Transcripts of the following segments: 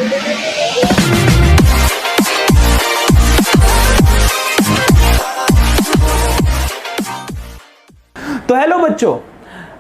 तो हेलो बच्चों,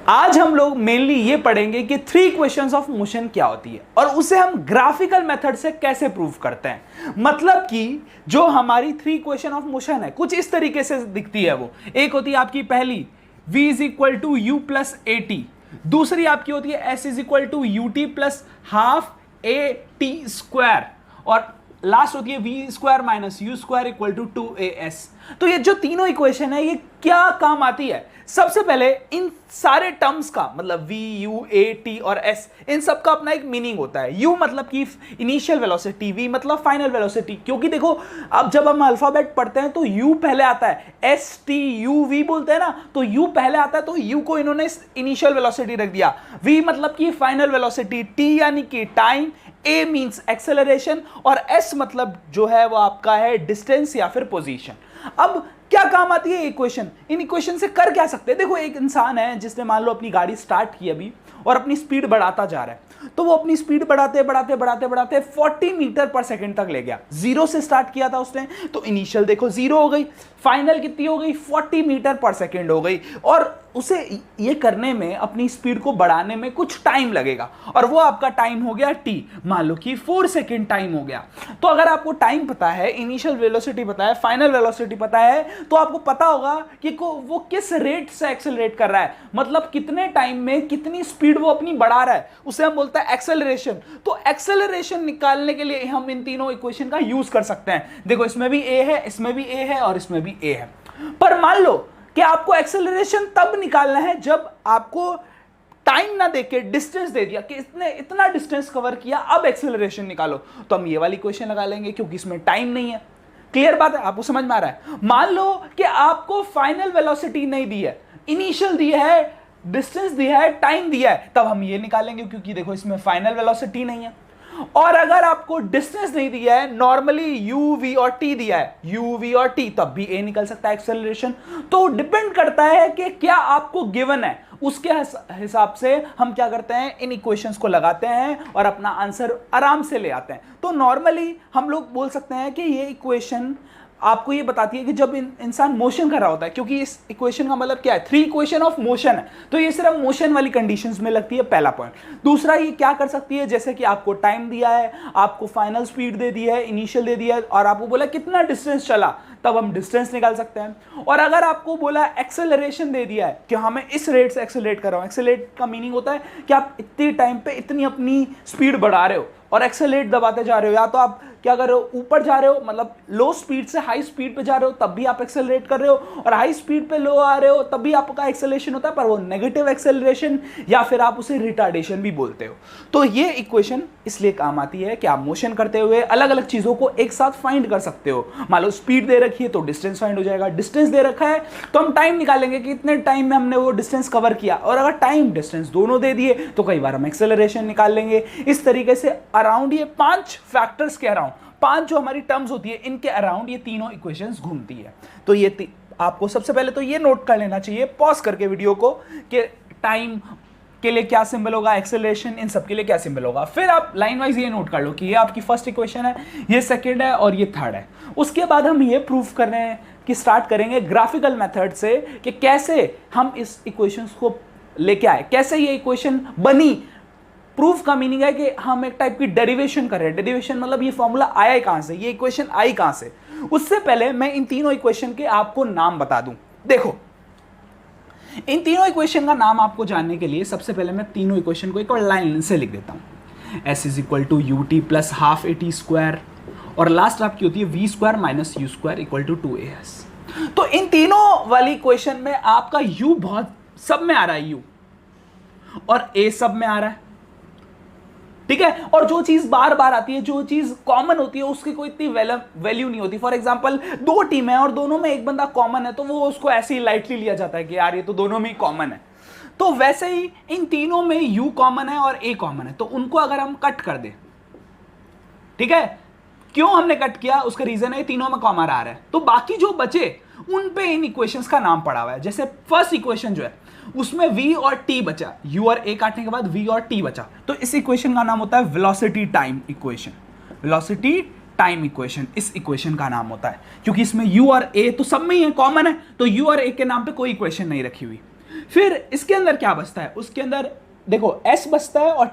आज हम लोग मेनली ये पढ़ेंगे कि थ्री इक्वेशंस ऑफ मोशन क्या होती है और उसे हम ग्राफिकल मेथड से कैसे प्रूव करते हैं। मतलब कि जो हमारी थ्री इक्वेशन ऑफ मोशन है कुछ इस तरीके से दिखती है। वो एक होती है आपकी पहली v is equal to you plus A T, दूसरी आपकी होती है s is equal to U T plus half A T square, और लास्ट होती है V square minus you square equal to 2as। तो ये जो तीनों इक्वेशन है ये क्या काम आती है? सबसे पहले इन सारे टर्म्स का मतलब v u a t और s, इन सब का अपना एक मीनिंग होता है। u मतलब कि इनिशियल वेलोसिटी, v मतलब फाइनल वेलोसिटी। क्योंकि देखो अब जब हम अल्फाबेट पढ़ते हैं तो u पहले आता है, s t u v बोलते हैं ना, तो u पहले आता है, तो u को इन्होंने इनिशियल वेलोसिटी रख दिया। v मतलब कि फाइनल वेलोसिटी, t यानी कि टाइम, a मींस एक्सेलरेशन, और s मतलब जो है वो आपका है डिस्टेंस या फिर पोजीशन। अब क्या काम आती है इक्वेशन? इन इक्वेशन से कर क्या सकते हैं? देखो एक इंसान है जिसने मान लो अपनी गाड़ी स्टार्ट की अभी और अपनी स्पीड बढ़ाता जा रहा है, तो वो अपनी स्पीड बढ़ाते बढ़ाते बढ़ाते बढ़ाते 40 मीटर पर सेकंड तक ले गया। जीरो से स्टार्ट किया था उसने, तो इनिशियल देखो जीरो हो गई, फाइनल कितनी हो गई? 40 मीटर पर सेकंड हो गई। और उसे ये करने में, अपनी स्पीड को बढ़ाने में कुछ टाइम लगेगा, और वो आपका टाइम हो गया t, मान लो कि 4 सेकंड टाइम हो गया। तो अगर आपको टाइम पता है, इनिशियल वेलोसिटी पता है, फाइनल वेलोसिटी पता है, तो आपको पता होगा कि वो किस रेट से एक्सेलरेट कर रहा है, मतलब कितने टाइम में कितनी स्पीड वो अपनी बढ़ा रहा है, उसे हम बोलते हैं एक्सेलरेशन। तो एक्सेलरेशन निकालने के लिए हम इन तीनों इक्वेशन का यूज कर सकते हैं। देखो इसमें भी a है, इसमें भी a है और इसमें भी a है। पर मान लो कि आपको एक्सेलरेशन तब निकालना है जब आपको टाइम ना देके डिस्टेंस दे दिया कि इतना डिस्टेंस कवर किया, अब एक्सेलरेशन निकालो, तो हम ये वाली इक्वेशन लगा लेंगे क्योंकि इसमें टाइम नहीं है। क्लियर बात है? आपको समझ में आ रहा है? मान लो कि आपको फाइनल वेलोसिटी नहीं दी है, इनिशियल दी है, डिस्टेंस दिया है, टाइम दिया है, तब हम ये निकालेंगे क्योंकि देखो इसमें फाइनल वेलोसिटी नहीं है। और अगर आपको डिस्टेंस नहीं दिया है, नॉर्मली u v और t दिया है, u v और t, तब भी a निकल सकता है एक्सेलरेशन। तो डिपेंड करता है कि क्या आपको गिवन है, उसके हिसाब से हम क्या करते हैं, इन इक्वेशंस को लगाते हैं और अपना आंसर आराम से ले आते हैं। तो नॉर्मली हम लोग बोल सकते हैं कि ये इक्वेशन आपको ये बताती है कि जब इंसान मोशन कर रहा होता है, क्योंकि इस इक्वेशन का मतलब क्या है, थ्री इक्वेशन ऑफ मोशन है, तो ये सिर्फ मोशन वाली कंडीशंस में लगती है, पहला पॉइंट। दूसरा ये क्या कर सकती है, जैसे कि आपको टाइम दिया है, आपको फाइनल स्पीड दे दी है, इनिशियल दे दिया है, और आपको बोला कितना डिस्टेंस चला, तब हम डिस्टेंस निकाल सकते हैं। और अगर आपको बोला एक्सेलरेशन दे दिया है कि हमें इस रेट से एक्सेलरेट कर रहा हूं, एक्सेलरेट का मीनिंग होता है कि आप इतने टाइम पे इतनी अपनी स्पीड बढ़ा रहे हो और एक्सेलरेट दबाते जा रहे हो, या तो आप क्या कर रहे हो, ऊपर जा रहे हो, मतलब लो स्पीड से हाई स्पीड पे जा रहे हो, तब भी आप एक्सेलरेट कर रहे हो, और हाई स्पीड पे लो आ रहे हो, तब भी आपका एक्सेलरेशन होता है, पर वो नेगेटिव एक्सेलरेशन, या फिर आप उसे रिटार्डेशन भी बोलते हो। तो ये इक्वेशन इसलिए काम आती है कि आप मोशन करते हुए अलग अलग चीजों को एक साथ फाइंड कर सकते हो। मान लो स्पीड दे रखी है तो डिस्टेंस फाइंड हो जाएगा, डिस्टेंस दे रखा है तो हम टाइम निकालेंगे कि इतने टाइम में हमने वो डिस्टेंस कवर किया, और अगर टाइम डिस्टेंस दोनों दे दिए तो कई बार हम एक्सेलरेशन निकाल लेंगे। इस तरीके से अराउंड ये 5 फैक्टर्स के अराउंड, 5 जो हमारी टर्म्स होती है, इनके अराउंड ये तीनों इक्वेशंस घूमती है। तो ये आपको सबसे पहले तो ये नोट कर लेना चाहिए पॉज करके वीडियो को कि टाइम के लिए क्या सिंबल होगा, एक्सेलरेशन, इन सब के लिए क्या सिंबल होगा। फिर आप लाइन वाइज ये नोट कर लो कि ये आपकी फर्स्ट इक्वेशन है, ये सेकंड है और ये थर्ड है। उसके बाद हम ये प्रूफ कर रहे हैं कि स्टार्ट करेंगे ग्राफिकल मेथड से कि कैसे हम इस इक्वेशंस को लेके आए, कैसे ये इक्वेशन बनी। प्रूफ का मीनिंग है कि हम एक टाइप की डेरिवेशन कर रहे हैं। डेरिवेशन मतलब ये फॉर्मूला आया कहां से, ये इक्वेशन आई कहां से। उससे पहले मैं इन तीनों इक्वेशन के आपको नाम बता दूं। देखो इन तीनों इक्वेशन का नाम आपको जानने के लिए सबसे पहले मैं तीनों इक्वेशन को एक और लाइन से लिख देता हूं। s is equal to U T plus half A T square, और लास्ट आपकी होती है V square minus you square equal to 2as। तो इन तीनों वाली इक्वेशन में आपका u बहुत सब में आ रहा है, u, और a सब में आ रहा है, ठीक है। और जो चीज बार बार आती है, जो चीज कॉमन होती है, उसकी कोई इतनी वैल्यू नहीं होती। फॉर एग्जांपल 2 टीम है और दोनों में एक बंदा कॉमन है, तो वो उसको ऐसे ही लाइटली लिया जाता है कि यार ये तो दोनों में ही कॉमन है। तो वैसे ही इन तीनों में u कॉमन है और a कॉमन है, तो उनको अगर हम कट कर दें, ठीक है, क्यों हमने कट किया उसका रीजन है तीनों में कॉमन आ रहा है, तो बाकी जो बचे उन पे इन इक्वेशंस का नाम पड़ा हुआ है। जैसे फर्स्ट इक्वेशन जो है उसमें v और t बचा, u और a काटने के बाद v और t बचा, तो इस इक्वेशन का नाम होता है velocity time equation. Velocity time equation इस इक्वेशन का नाम होता है, क्योंकि इसमें u और a तो सब में ही है, कॉमन है, तो u और a के नाम पे कोई इक्वेशन नहीं रखी हुई। फिर इसके अंदर क्या बचता है, उसके अंदर देखो s बचता है और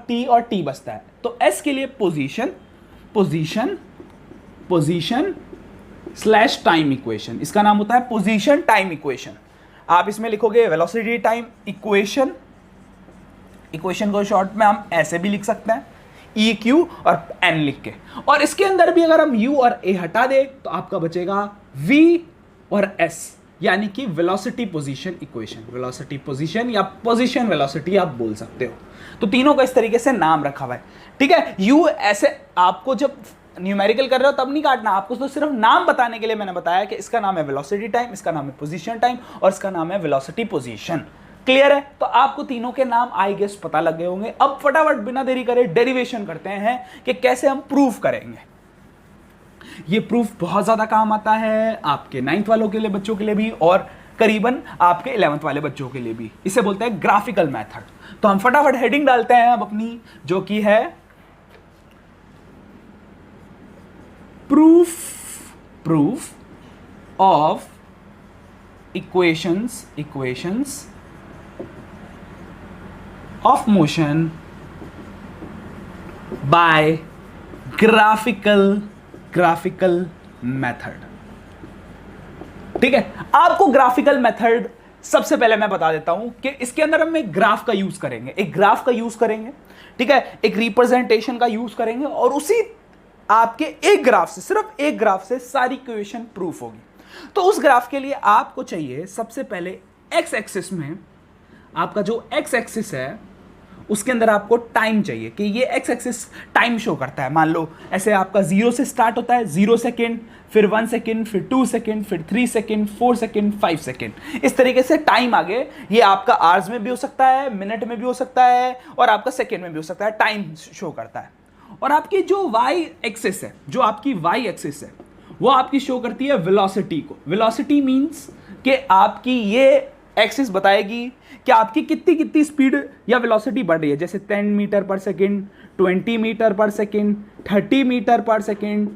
t बचता है। तो s के लिए position position position slash time equation, इसका नाम होता है पोजीशन टाइम इक्वेशन। आप इसमें लिखोगे वेलोसिटी टाइम इक्वेशन, इक्वेशन को शॉर्ट में हम ऐसे भी लिख सकते हैं ई क्यू और एन लिख के, और इसके अंदर भी अगर हम यू और ए हटा दे तो आपका बचेगा वी और एस, यानी कि velocity position equation, velocity position या पोजीशन वेलोसिटी आप बोल सकते हो। तो तीनों का इस तरीके से नाम रखा हुआ है, ठीक है। यू ऐसे आपको जब न्यूमेरिकल कर रहे हो तब नहीं काटना, आपको तो सिर्फ नाम बताने के लिए मैंने बताया कि इसका नाम है वेलोसिटी टाइम, इसका नाम है पोजीशन टाइम और इसका नाम है वेलोसिटी पोजीशन। क्लियर है? तो आपको तीनों के नाम आई गेस पता लग गए होंगे। अब फटाफट बिना देरी करे डेरिवेशन करते हैं कि कैसे हम प्रूफ करेंगे। ये प्रूफ बहुत ज्यादा काम आता है आपके 9th वालों के लिए, बच्चों के लिए भी, और करीबन आपके 11th वाले बच्चों के लिए भी। इसे बोलते हैं ग्राफिकल मेथड। तो हम फटाफट हेडिंग डालते हैं अब अपनी, जो कि है proof of equations of motion by graphical method। ठीक है, आपको ग्राफिकल मेथड सबसे पहले मैं बता देता हूं कि इसके अंदर हम एक ग्राफ का यूज करेंगे, एक ग्राफ का यूज करेंगे, ठीक है, एक रिप्रेजेंटेशन का यूज करेंगे, और उसी आपके एक ग्राफ से, सिर्फ एक ग्राफ से सारी इक्वेशन प्रूफ होगी। तो उस ग्राफ के लिए आपको चाहिए सबसे पहले एक्स एक्सिस में, आपका जो एक्स एक्सिस है उसके अंदर आपको टाइम चाहिए कि ये एक्स एक्सिस टाइम शो करता है। मान लो ऐसे आपका 0 से स्टार्ट होता है, 0 सेकेंड, फिर 1 सेकेंड, फिर 2 सेकेंड, फिर 3 सेकेंड, 4 सेकेंड, 5 सेकेंड, इस तरीके से टाइम आगे। ये आपका आवर्स में भी हो सकता है, मिनट में भी हो सकता है, और आपका सेकेंड में भी हो सकता है, टाइम शो करता है। और आपकी जो वाई एक्सिस है, जो आपकी वाई एक्सिस है, वो आपकी शो करती है वेलोसिटी को। वेलोसिटी मीन्स कि आपकी ये एक्सिस बताएगी कि आपकी कितनी स्पीड या वेलोसिटी बढ़ रही है। जैसे 10 मीटर पर सेकेंड, 20 मीटर पर सेकेंड, 30 मीटर पर सेकेंड,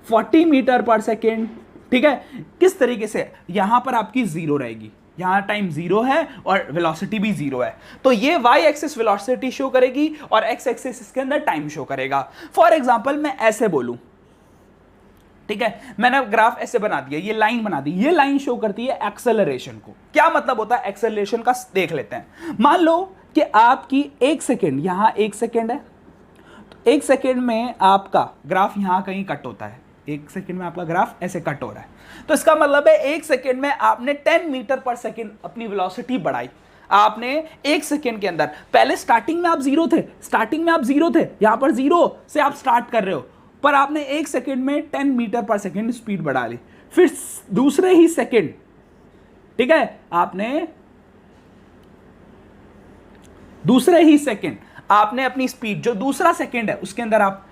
40 मीटर पर सेकेंड, ठीक है। किस तरीके से यहां पर आपकी जीरो रहेगी, यहां टाइम जीरो है और वेलोसिटी भी जीरो है, तो ये वाई एक्सिस वेलोसिटी शो करेगी और एक्स एक्सिस इसके अंदर टाइम शो करेगा। फॉर एग्जाम्पल मैं ऐसे बोलूं, ठीक है, मैंने ग्राफ ऐसे बना दिया, ये लाइन बना दी, ये लाइन शो करती है एक्सेलरेशन को। क्या मतलब होता है एक्सेलरेशन का, देख लेते हैं। मान लो कि आपकी 1 सेकेंड, यहां 1 सेकेंड है, तो 1 सेकेंड में आपका ग्राफ यहां कहीं कट होता है, 1 सेकेंड में आपका ग्राफ ऐसे कट हो रहा है, तो इसका मतलब है 1 सेकेंड में आपने 10 मीटर पर सेकेंड अपनी वेलोसिटी बढ़ाई। आपने 1 सेकेंड के अंदर, पहले स्टार्टिंग में आप जीरो थे, यहां पर जीरो से आप स्टार्ट कर रहे हो, पर आपने 1 सेकेंड में 10 मीटर पर सेकेंड स्पीड बढ़ा ली। फिर दूसरे ही सेकेंड, ठीक है, आपने दूसरे ही सेकेंड आपने अपनी स्पीड, जो दूसरा सेकेंड है उसके अंदर आप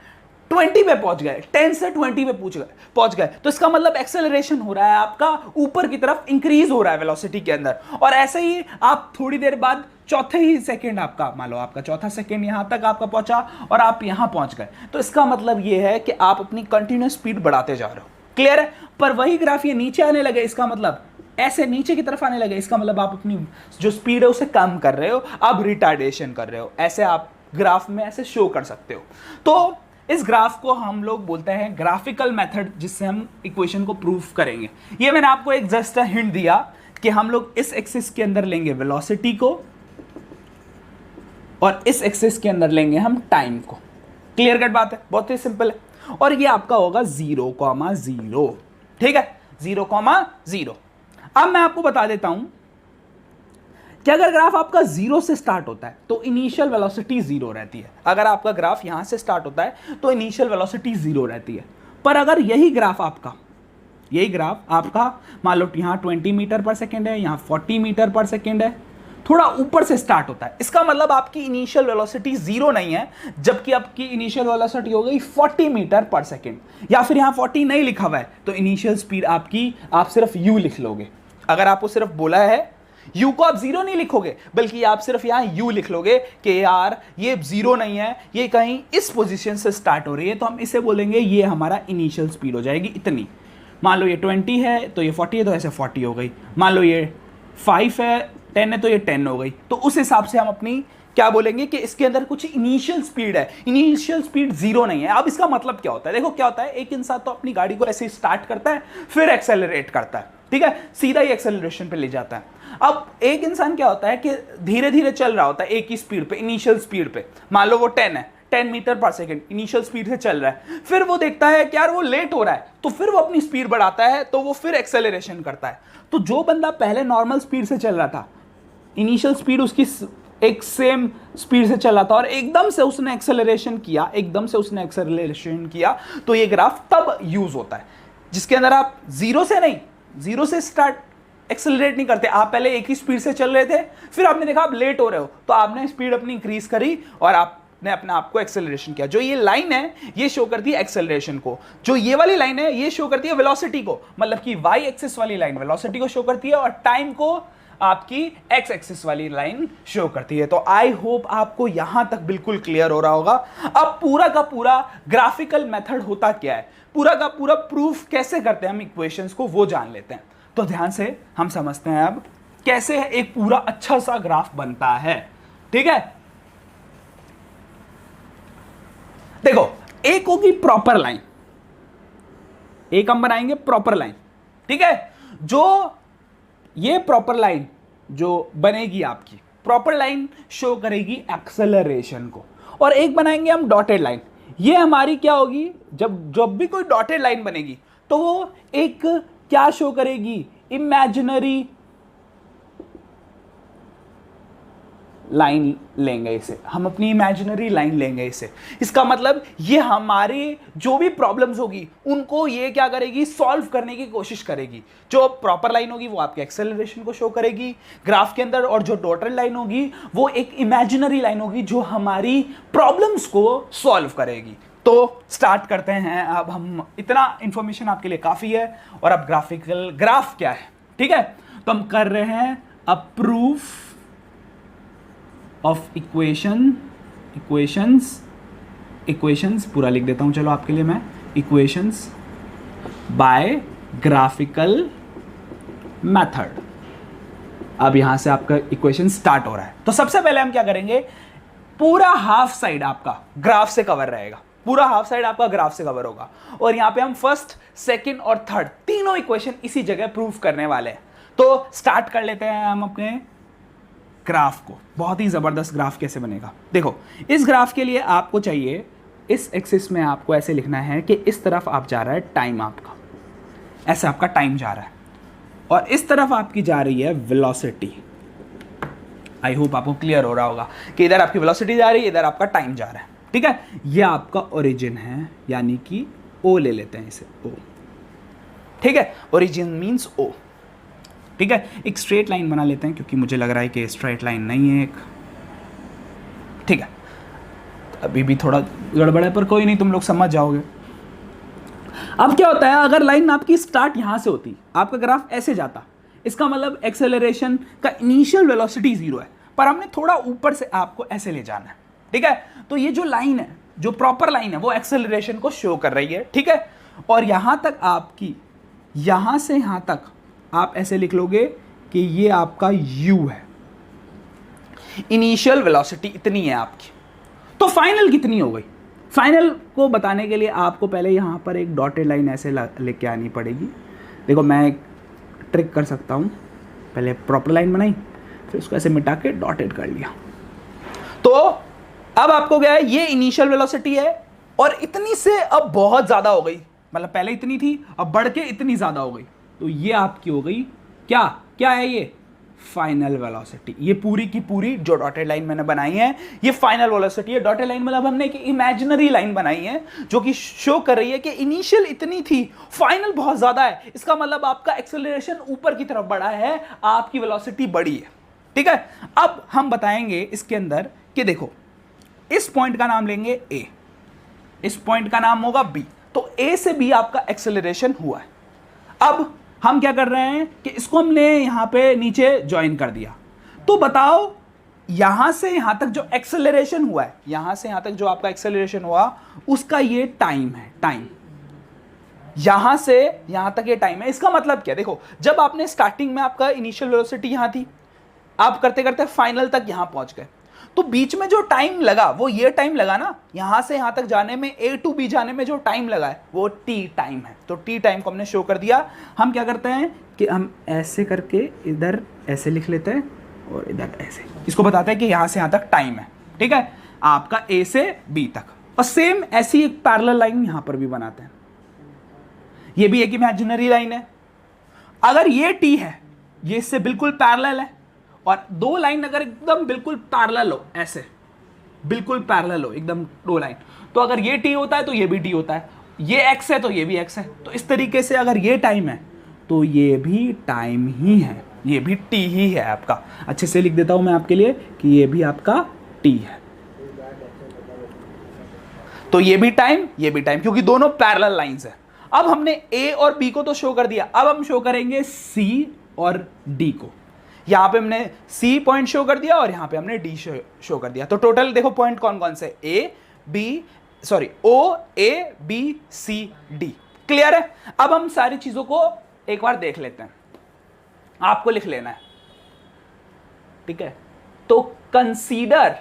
20 पे पहुंच गए, 10 से 20 पे पहुंच गए, तो इसका मतलब एक्सेलरेशन हो रहा है आपका, ऊपर की तरफ इंक्रीज हो रहा है वेलोसिटी के अंदर। और ऐसे ही आप थोड़ी देर बाद चौथे ही सेकेंड, आपका मान लो आपका चौथा सेकेंड यहां तक आपका पहुंचा और आप यहां पहुंच गए, तो इसका मतलब यह है कि आप अपनी कंटिन्यूअस स्पीड बढ़ाते जा रहे हो। क्लियर है? पर वही ग्राफ ये नीचे आने लगे, इसका मतलब ऐसे नीचे की तरफ आने लगे, इसका मतलब आप अपनी जो स्पीड है उसे कम कर रहे हो, अब रिटार्डेशन कर रहे हो। ऐसे आप ग्राफ में ऐसे शो कर सकते हो। तो इस ग्राफ को हम लोग बोलते हैं ग्राफिकल मेथड, जिससे हम इक्वेशन को प्रूफ करेंगे। ये मैंने आपको एक जस्ट हिंट दिया कि हम लोग इस एक्सिस के अंदर लेंगे वेलोसिटी को और इस एक्सिस के अंदर लेंगे हम टाइम को। क्लियर कट बात है, बहुत ही सिंपल है। और ये आपका होगा 0,0, ठीक है, 0,0। अब मैं आपको बता देता हूं कि अगर ग्राफ आपका 0 से स्टार्ट होता है तो इनिशियल वेलोसिटी 0 रहती है। अगर आपका ग्राफ यहां से स्टार्ट होता है तो इनिशियल वेलोसिटी 0 रहती है। पर अगर यही ग्राफ आपका मान लो यहां 20 मीटर पर सेकेंड है, यहां 40 मीटर पर सेकेंड है, थोड़ा ऊपर से स्टार्ट होता है, इसका मतलब आपकी इनिशियल वेलोसिटी 0 नहीं है, जबकि आपकी इनिशियल वेलोसिटी हो गई 40 मीटर पर सेकेंड, या फिर यहां 40 नहीं लिखा हुआ है तो इनिशियल स्पीड आपकी, आप सिर्फ u लिख लोगे। अगर आपको सिर्फ बोला है u को आप जीरो नहीं लिखोगे, बल्कि आप सिर्फ यहां u लिख लोगे कि यार ये जीरो नहीं है, ये कहीं इस पोजीशन से स्टार्ट हो रही है, तो हम इसे बोलेंगे ये हमारा इनिशियल स्पीड हो जाएगी इतनी। मान लो ये 20 है तो ये 40 है, तो ऐसे 40 हो गई। मान लो ये 5 है, 10 है तो ये 10 हो गई। तो उस हिसाब से हम अपनी क्या बोलेंगे कि इसके अंदर कुछ इनिशियल स्पीड है, इनिशियल स्पीड जीरो नहीं है। अब इसका मतलब क्या होता है, देखो क्या होता है, एक इंसान तो अपनी गाड़ी को ऐसे स्टार्ट करता है, फिर एक्सेलरेट करता है, ठीक है, सीधा ही एक्सेलरेशन पे ले जाता है। अब एक इंसान क्या होता है कि धीरे धीरे चल रहा होता है एक ही स्पीड पे, इनिशियल स्पीड पे, मान लो वो 10 है, 10 मीटर पर सेकेंड इनिशियल स्पीड से चल रहा है। फिर वो देखता है कि यार वो लेट हो रहा है, तो फिर वो अपनी स्पीड बढ़ाता है, तो वो फिर एक्सेलरेशन करता है। तो जो बंदा पहले नॉर्मल स्पीड से चल रहा था, इनिशियल स्पीड उसकी एक सेम स्पीड से चला था, और एकदम से उसने एक्सेलरेशन किया, तो ये ग्राफ तब यूज होता है जिसके अंदर आप जीरो से स्टार्ट एक्सेलरेट नहीं करते। आप पहले एक ही स्पीड से चल रहे थे, फिर आपने देखा आप लेट हो रहे हो, तो आपने स्पीड अपनी इंक्रीज करी और आपने अपने आप को एक्सेलरेशन किया। जो ये लाइन है ये शो करती है एक्सेलरेशन को, जो ये वाली लाइन है ये शो करती है वेलोसिटी को, मतलब कि वाई एक्सिस वाली लाइन वेलोसिटी को शो करती है और टाइम को आपकी एक्स एक्सिस वाली लाइन शो करती है। तो आई होप आपको यहां तक बिल्कुल क्लियर हो रहा होगा। अब पूरा का पूरा ग्राफिकल मेथड होता क्या है, पूरा का पूरा प्रूफ कैसे करते हैं हम इक्वेशंस को, वो जान लेते हैं। तो ध्यान से हम समझते हैं अब कैसे एक पूरा अच्छा सा ग्राफ बनता है। ठीक है, देखो एक होगी प्रॉपर लाइन, एक हम बनाएंगे प्रॉपर लाइन, ठीक है। जो ये प्रॉपर लाइन जो बनेगी आपकी प्रॉपर लाइन शो करेगी एक्सेलरेशन को, और एक बनाएंगे हम डॉटेड लाइन। ये हमारी क्या होगी, जब भी कोई डॉटेड लाइन बनेगी तो वो एक क्या शो करेगी, इमेजिनरी लाइन लेंगे इसे, हम अपनी इमेजिनरी लाइन लेंगे इसे। इसका मतलब ये हमारे जो भी प्रॉब्लम्स होगी उनको ये क्या करेगी, सॉल्व करने की कोशिश करेगी। जो प्रॉपर लाइन होगी वो आपके एक्सेलरेशन को शो करेगी ग्राफ के अंदर, और जो डॉटेड लाइन होगी वो एक इमेजिनरी लाइन होगी जो हमारी प्रॉब्लम्स को सॉल्व करेगी। तो स्टार्ट करते हैं। अब हम इतना इंफॉर्मेशन आपके लिए काफी है, और अब ग्राफिकल ग्राफ क्या है, ठीक है। तो हम कर रहे हैं अब प्रूफ ऑफ इक्वेशंस पूरा लिख देता हूं, चलो आपके लिए मैं, इक्वेशंस बाय ग्राफिकल मेथड। अब यहां से आपका इक्वेशन स्टार्ट हो रहा है। तो सबसे पहले हम क्या करेंगे, पूरा हाफ साइड आपका ग्राफ से कवर रहेगा, पूरा हाफ साइड आपका ग्राफ से कवर होगा, और यहां पे हम फर्स्ट, सेकंड और थर्ड तीनों इक्वेशन इसी जगह प्रूफ करने वाले हैं। तो स्टार्ट कर लेते हैं हम अपने ग्राफ को। बहुत ही जबरदस्त ग्राफ कैसे बनेगा, देखो इस ग्राफ के लिए आपको चाहिए, इस एक्सिस में आपको ऐसे लिखना है कि इस तरफ आप जा रहा है टाइम आपका, ऐसे आपका टाइम जा रहा है, और इस तरफ आपकी जा रही है वेलोसिटी। आई होप आपको क्लियर हो रहा होगा कि इधर आपकी वेलोसिटी जा रही है, इधर आपका टाइम जा रहा है, ठीक है। ये आपका ओरिजिन है, यानी कि ओ ले लेते हैं इसे, ओ, ठीक है, ओरिजिन मींस ओ, ठीक है। एक स्ट्रेट लाइन बना लेते हैं क्योंकि मुझे लग रहा है कि स्ट्रेट लाइन नहीं है एक, ठीक है। अभी भी थोड़ा गड़बड़ है पर कोई नहीं, तुम लोग समझ जाओगे। अब क्या होता है, अगर लाइन आपकी स्टार्ट यहां से होती, आपका ग्राफ ऐसे जाता, इसका मतलब एक्सेलरेशन का इनिशियल वेलोसिटी 0 है, पर हमने थोड़ा ऊपर से आपको ऐसे ले जाना है, ठीक है। तो ये जो लाइन है, जो प्रॉपर लाइन है, वो एक्सेलरेशन को शो कर रही है, ठीक है। और यहां तक आपकी, यहां से यहां तक आप ऐसे लिख लोगे कि ये आपका u है, इनिशियल वेलोसिटी इतनी है आपकी। तो फाइनल कितनी हो गई, फाइनल को बताने के लिए आपको पहले यहां पर एक डॉटेड लाइन ऐसे लेके आनी पड़ेगी। देखो मैं एक ट्रिक कर सकता हूं, पहले प्रॉपर लाइन बनाई, फिर उसको ऐसे मिटा के डॉटेड कर लिया। तो अब आपको क्या है, ये इनिशियल वेलोसिटी है, और इतनी से अब बहुत ज्यादा हो गई, मतलब पहले इतनी थी अब बढ़ के इतनी ज्यादा हो गई, तो ये आपकी हो गई क्या, क्या है ये, फाइनल वेलोसिटी। ये पूरी की पूरी जो डॉटेड लाइन मैंने बनाई है ये फाइनल वेलोसिटी है। डॉटेड लाइन मतलब हमने एक इमेजिनरी लाइन बनाई है जो कि शो कर रही है कि इनिशियल इतनी थी, फाइनल बहुत ज्यादा है। इसका मतलब आपका एक्सेलरेशन ऊपर की तरफ बढ़ा है, आपकी वेलोसिटी बढ़ी है, ठीक है। अब हम बताएंगे इसके अंदर कि देखो, इस पॉइंट का नाम लेंगे ए, इस पॉइंट का नाम होगा बी, तो ए से बी आपका एक्सेलरेशन हुआ है। अब हम क्या कर रहे हैं कि इसको हमने यहां पे नीचे ज्वाइन कर दिया। तो बताओ यहां से यहां तक जो एक्सेलरेशन हुआ है, यहां से यहां तक जो आपका एक्सेलरेशन हुआ उसका ये टाइम है, टाइम। यहां से यहां तक ये टाइम है। इसका मतलब क्या, देखो जब आपने स्टार्टिंग में आपका इनिशियल वेलोसिटी यहां थी, आप करते करते फाइनल तक यहां पहुंच गए, तो बीच में जो टाइम लगा वो ये टाइम लगा ना, यहां से यहां तक जाने में, ए टू बी जाने में जो टाइम लगा है वो टी टाइम है। तो टी टाइम को हमने शो कर दिया। हम क्या करते हैं कि हम ऐसे करके इधर ऐसे लिख लेते हैं और इधर ऐसे, इसको बताते हैं कि यहां से यहां तक टाइम है, ठीक है, आपका ए से बी तक। और सेम ऐसी एक पैरेलल लाइन यहां पर भी बनाते हैं, ये भी एक इमेजिनरी लाइन है। अगर ये टी है, ये इससे बिल्कुल पैरेलल है, और दो लाइन अगर एकदम बिल्कुल पैरेलल हो, ऐसे बिल्कुल पैरेलल हो एकदम दो लाइन, तो अगर ये टी होता है तो ये भी टी होता है, ये एक्स है तो ये भी एक्स है। तो इस तरीके से अगर ये टाइम है तो ये भी टाइम ही है, ये भी टी ही है आपका। अच्छे से लिख देता हूं मैं आपके लिए कि ये भी आपका टी है। तो ये भी टाइम, ये भी टाइम, क्योंकि दोनों पैरेलल लाइंस है। अब हमने ए और बी को तो शो कर दिया, अब हम शो करेंगे सी और डी को। यहां पे हमने सी पॉइंट शो कर दिया और यहां पे हमने डी शो कर दिया। तो टोटल देखो पॉइंट कौन कौन से, O A B C D. Clear है? अब हम सारी चीजों को एक बार देख लेते हैं, आपको लिख लेना है, ठीक है। तो कंसीडर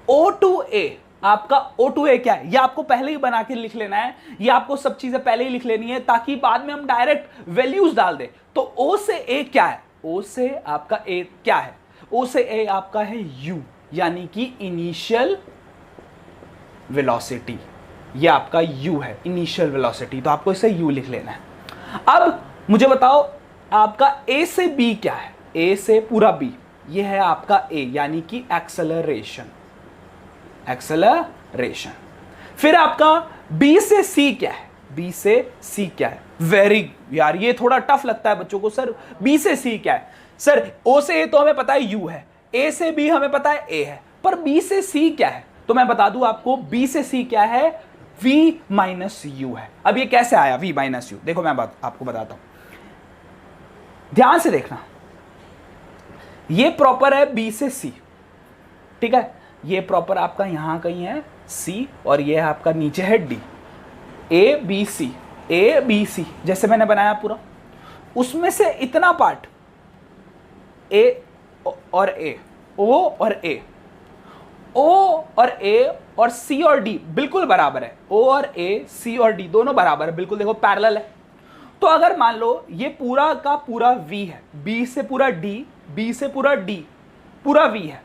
ओ टू ए, आपका ओ टू ए क्या है, ये आपको पहले ही बना के लिख लेना है, ये आपको सब चीजें पहले ही लिख लेनी है ताकि बाद में हम डायरेक्ट वैल्यूज डाल दे। तो ओ से ए क्या है, ओ से आपका ए क्या है, ओ से ए आपका है यू, यानी कि इनिशियल वेलोसिटी, ये आपका यू है, इनिशियल वेलोसिटी। तो आपको इसे यू लिख लेना है। अब मुझे बताओ आपका ए से बी क्या है, ए से पूरा बी, ये है आपका ए, यानी कि एक्सेलरेशन। फिर आपका बी से सी क्या है, बी से सी क्या है, वेरी यार ये थोड़ा टफ लगता है बच्चों को, सर बी से सी क्या है। सर ओ से ए तो हमें पता है यू है, ए से बी हमें पता है ए है, पर बी से सी क्या है, तो मैं बता दूं आपको बी से सी क्या है, v माइनस यू है। अब ये कैसे आया v माइनस यू, देखो मैं आपको बताता हूं, ध्यान से देखना। ये प्रॉपर है b से c, ठीक है, ये प्रॉपर आपका यहां कहीं है c और ये आपका नीचे है d, a b c जैसे मैंने बनाया पूरा, उसमें से इतना पार्ट a और a, o और a, O और A और C और D बिल्कुल बराबर है, O और A, C और D दोनों बराबर है, बिल्कुल देखो पैरेलल है। तो अगर मान लो ये पूरा का पूरा V है, B से पूरा D, B से पूरा D, पूरा V है,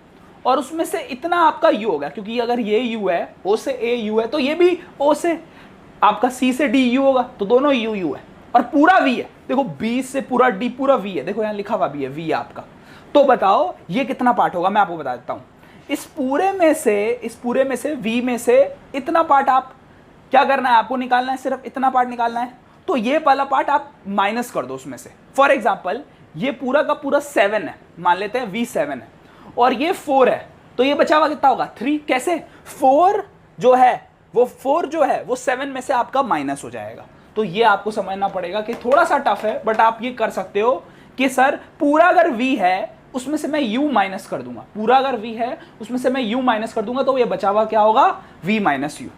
और उसमें से इतना आपका U होगा, क्योंकि अगर ये U है, O से A U है, तो ये भी O से आपका C से D U होगा, तो दोनों U है, और पूरा V है, देखो B से पूरा D पूरा V है, देखो यहाँ लिखा हुआ भी है V आपका। तो बताओ ये कितना पार्ट होगा, मैं आपको बता देता हूँ। इस पूरे में से V में से इतना पार्ट आप क्या करना है, आपको निकालना है, सिर्फ इतना पार्ट निकालना है। तो ये वाला पार्ट आप माइनस कर दो उसमें से। फॉर एग्जांपल ये पूरा का पूरा 7 है, मान लेते हैं V 7 है, और ये 4 है, तो ये बचा हुआ कितना होगा 3। कैसे, 4 जो है वो 7 में से आपका माइनस हो जाएगा। तो ये आपको समझना पड़ेगा कि थोड़ा सा टफ है, बट आप ये कर सकते हो कि सर पूरा अगर V है उसमें से मैं u माइनस कर दूंगा, पूरा अगर v है उसमें से मैं u माइनस कर दूंगा, तो ये बचा हुआ क्या होगा, v माइनस यू।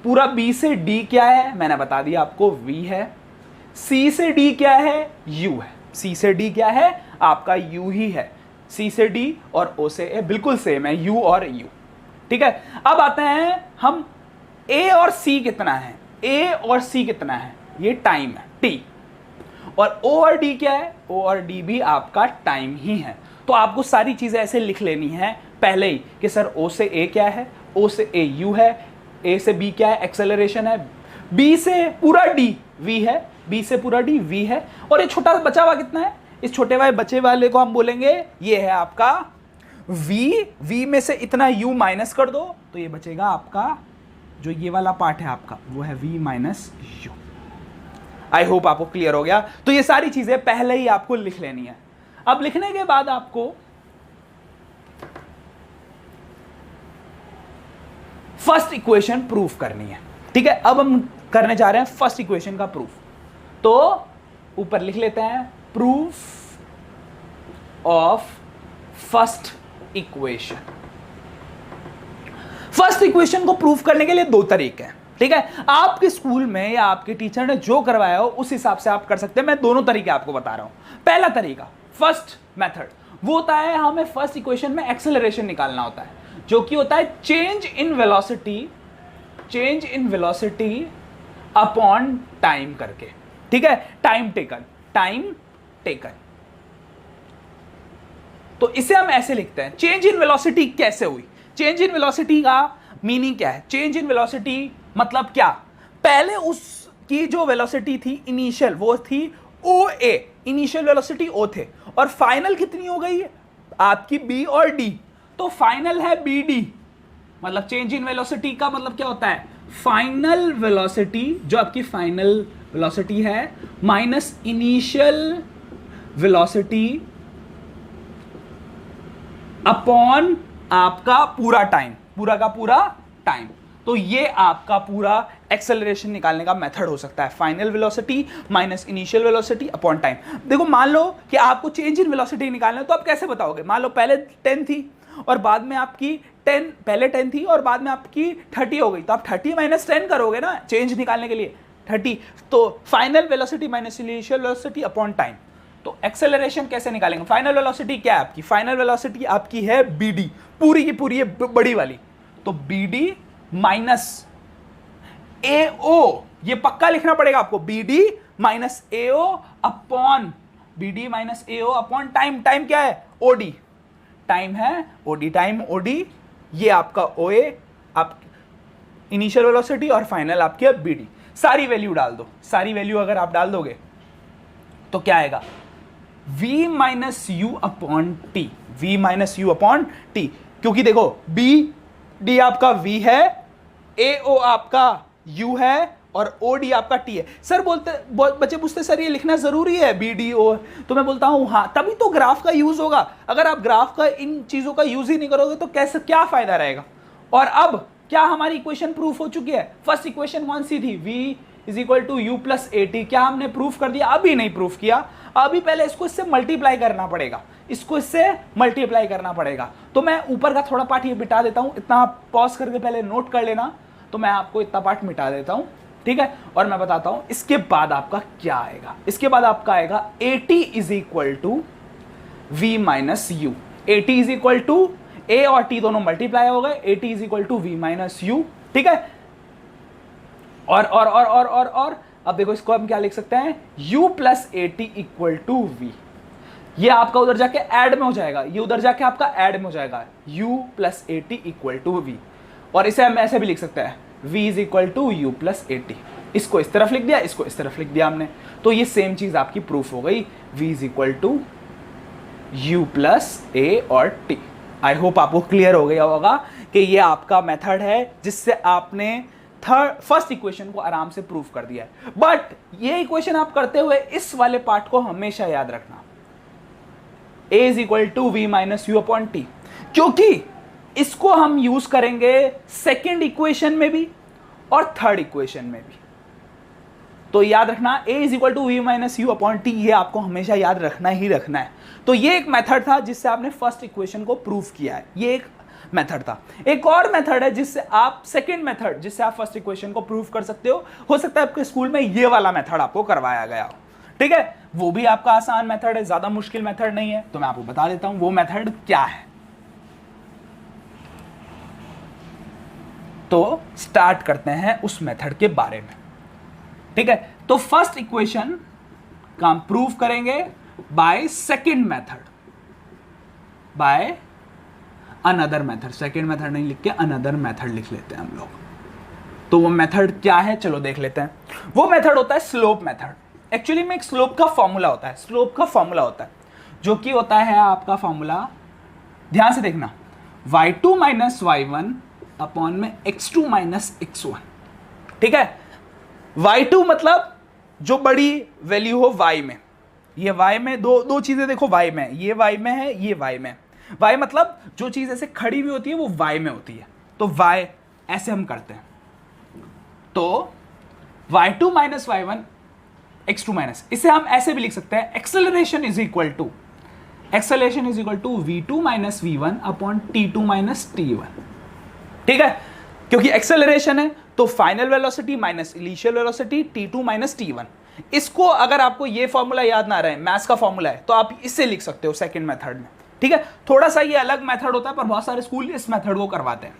पूरा b से d क्या है, मैंने बता दिया आपको v है, c से d क्या है, u है, c से d क्या है आपका u ही है, c से d और o से a बिल्कुल सेम है, u और u, ठीक है। अब आते हैं हम a और c कितना है, a और c कितना है, ये टाइम है t, और o और d क्या है, o और d भी आपका टाइम ही है। तो आपको सारी चीजें ऐसे लिख लेनी है पहले ही कि सर O से A क्या है, O से A U है, A से B क्या है, एक्सेलरेशन है, B से पूरा D V है, B से पूरा D V है, और ये छोटा बचा हुआ कितना है, इस छोटे वाले बचे वाले को हम बोलेंगे ये है आपका V में से इतना U माइनस कर दो, तो ये बचेगा आपका जो ये वाला पार्ट है आपका, वो है V माइनस U। आई होप आपको क्लियर हो गया। तो ये सारी चीजें पहले ही आपको लिख लेनी है। अब लिखने के बाद आपको फर्स्ट इक्वेशन प्रूफ करनी है, ठीक है। अब हम करने जा रहे हैं फर्स्ट इक्वेशन का प्रूफ। तो ऊपर लिख लेते हैं proof of first equation. First equation को प्रूफ करने के लिए दो तरीके हैं, ठीक है। आपके स्कूल में या आपके टीचर ने जो करवाया हो उस हिसाब से आप कर सकते हैं। मैं दोनों तरीके आपको बता रहा हूं। पहला तरीका फर्स्ट मेथड वो होता है हमें फर्स्ट इक्वेशन में एक्सेलरेशन निकालना होता है, जो कि होता है change in velocity upon time करके, ठीक है। Time taken. तो इसे हम ऐसे लिखते हैं, चेंज इन वेलोसिटी कैसे हुई। चेंज इन वेलोसिटी का मीनिंग क्या है? चेंज इन वेलोसिटी मतलब क्या? पहले उसकी जो वेलोसिटी थी इनिशियल वो थी ओ ए, इनिशियल वेलोसिटी ओ थे, और फाइनल कितनी हो गई आपकी बी और डी, तो फाइनल है बी डी। मतलब चेंज इन वेलोसिटी का मतलब क्या होता है? फाइनल वेलोसिटी, जो आपकी फाइनल वेलोसिटी है, माइनस इनिशियल वेलोसिटी अपॉन आपका पूरा टाइम, पूरा का पूरा टाइम। तो ये आपका पूरा एक्सेलरेशन निकालने का मेथड हो सकता है, final velocity minus initial velocity upon time. देखो मान लो कि आपको चेंज इन वेलोसिटी निकालना है, तो आप कैसे बताओगे? मान लो पहले 10 थी और बाद में आपकी 10, पहले 10 थी और बाद में आपकी 30 हो गई, तो आप 30 माइनस 10 करोगे ना चेंज निकालने के लिए, 30। तो final velocity minus initial velocity upon time. तो एक्सेलरेशन कैसे निकालेंगे? फाइनल वेलोसिटी क्या है आपकी? फाइनल वेलोसिटी आपकी है बीडी, पूरी की पूरी बड़ी वाली। तो बीडी माइनस एओ, ये पक्का लिखना पड़ेगा आपको, BD minus AO upon time. Time क्या है? ओडी। टाइम है ओडी, टाइम ओडी, ये आपका ओए, आप इनिशियल वेलोसिटी और फाइनल आपके बीडी। सारी वैल्यू डाल दो। सारी वैल्यू अगर आप डाल दोगे तो क्या आएगा? v minus u upon T, v minus u upon t. क्योंकि देखो बी डी आपका v है, ए ओ आपका u है और ओ डी आपका टी है। सर बच्चे पूछते सर ये लिखना जरूरी है बी डी ओ, तो मैं बोलता हूं हाँ, तभी तो ग्राफ का यूज होगा। अगर आप ग्राफ का इन चीजों का यूज ही नहीं करोगे तो कैसे, क्या फायदा रहेगा। और अब क्या हमारी इक्वेशन प्रूफ हो चुकी है? फर्स्ट इक्वेशन कौन सी थी? v is equal to you plus A T. क्या हमने प्रूफ कर दिया? अभी नहीं प्रूफ किया, अभी पहले इसको इससे मल्टीप्लाई करना पड़ेगा, इसको इससे मल्टीप्लाई करना पड़ेगा। तो मैं ऊपर का थोड़ा पार्ट ये मिटा देता हूं, इतना आप पॉज करके पहले नोट कर लेना। तो मैं आपको इतना पार्ट मिटा देता हूं, ठीक है, और मैं बताता हूं इसके बाद आपका क्या आएगा। इसके बाद आपका आएगा a t is equal to v minus u. A t is equal to, a और टी दोनों मल्टीप्लाई हो गए, a t is equal to v minus u, ठीक है। और अब देखो इसको हम क्या लिख सकते हैं? u plus A T equal to V. ये आपका उधर जाके ऐड में हो जाएगा, ये उधर जाके आपका ऐड में हो जाएगा, u plus A T equal to v. और इसे हम ऐसे भी लिख सकते हैं, v is equal to you plus A t. इसको इस तरफ लिख दिया, इसको इस तरफ लिख दिया हमने, तो ये सेम चीज आपकी प्रूफ हो गई, v is equal to you plus a और टी। आई होप आपको क्लियर हो गया होगा कि ये आपका मेथड है जिससे आपने फर्स्ट इक्वेशन को आराम से प्रूफ कर दिया है। बट ये इक्वेशन आप करते हुए इस वाले पार्ट को हमेशा याद रखना, a is equal to v minus u upon t, क्योंकि इसको हम यूज करेंगे सेकेंड इक्वेशन में भी और थर्ड इक्वेशन में भी। तो याद रखना a is equal to v minus u upon t, ये आपको हमेशा याद रखना ही रखना है। तो ये एक मेथड था जिससे आपने फर्स्ट इक्वेशन को प्रूफ किया है, ये एक मेथड था। एक और मेथड है जिससे आप, सेकंड मेथड जिससे आप फर्स्ट इक्वेशन को प्रूव कर सकते हो सकता है आपके स्कूल में ये वाला मेथड आपको करवाया गया हो, ठीक है। वो भी आपका आसान मेथड है, ज्यादा मुश्किल मेथड नहीं है। तो मैं आपको बता देता हूं वो मेथड क्या है। तो स्टार्ट करते हैं उस मेथड के बारे में, ठीक है। तो फर्स्ट इक्वेशन का हम प्रूव करेंगे by second method, by another method. Second method नहीं लिख के अनदर मेथड लिख लेते हैं हम लोग। तो वो मेथड क्या है चलो देख लेते हैं। वो मेथड होता है स्लोप मेथड। एक्चुअली में एक स्लोप का फॉर्मूला होता है, स्लोप का फॉर्मूला होता है जो कि होता है आपका फॉर्मूला, ध्यान से देखना, y2 माइनस y1 अपॉन में x2 माइनस x1, ठीक है। y2 मतलब जो बड़ी वैल्यू हो y में, ये y में दो चीजें देखो y में, ये y में है, ये y में। y मतलब जो चीज ऐसे खड़ी हुई होती है वो y में होती है, तो y ऐसे हम करते हैं। तो y2 minus y1 x2 minus, इसे हम ऐसे भी लिख सकते हैं acceleration is equal to v2 minus v1 upon t2 minus t1। ठीक है, क्योंकि एक्सेलरेशन है तो final velocity minus initial velocity t2 minus t1। इसको अगर आपको ये फॉर्मूला याद ना रहे, मैथ्स का फॉर्मूला है, तो आप इससे लिख सकते हो सेकंड मेथड में। ठीक है, थोड़ा सा ये अलग मेथड होता है पर बहुत सारे स्कूल इस मेथड को करवाते हैं।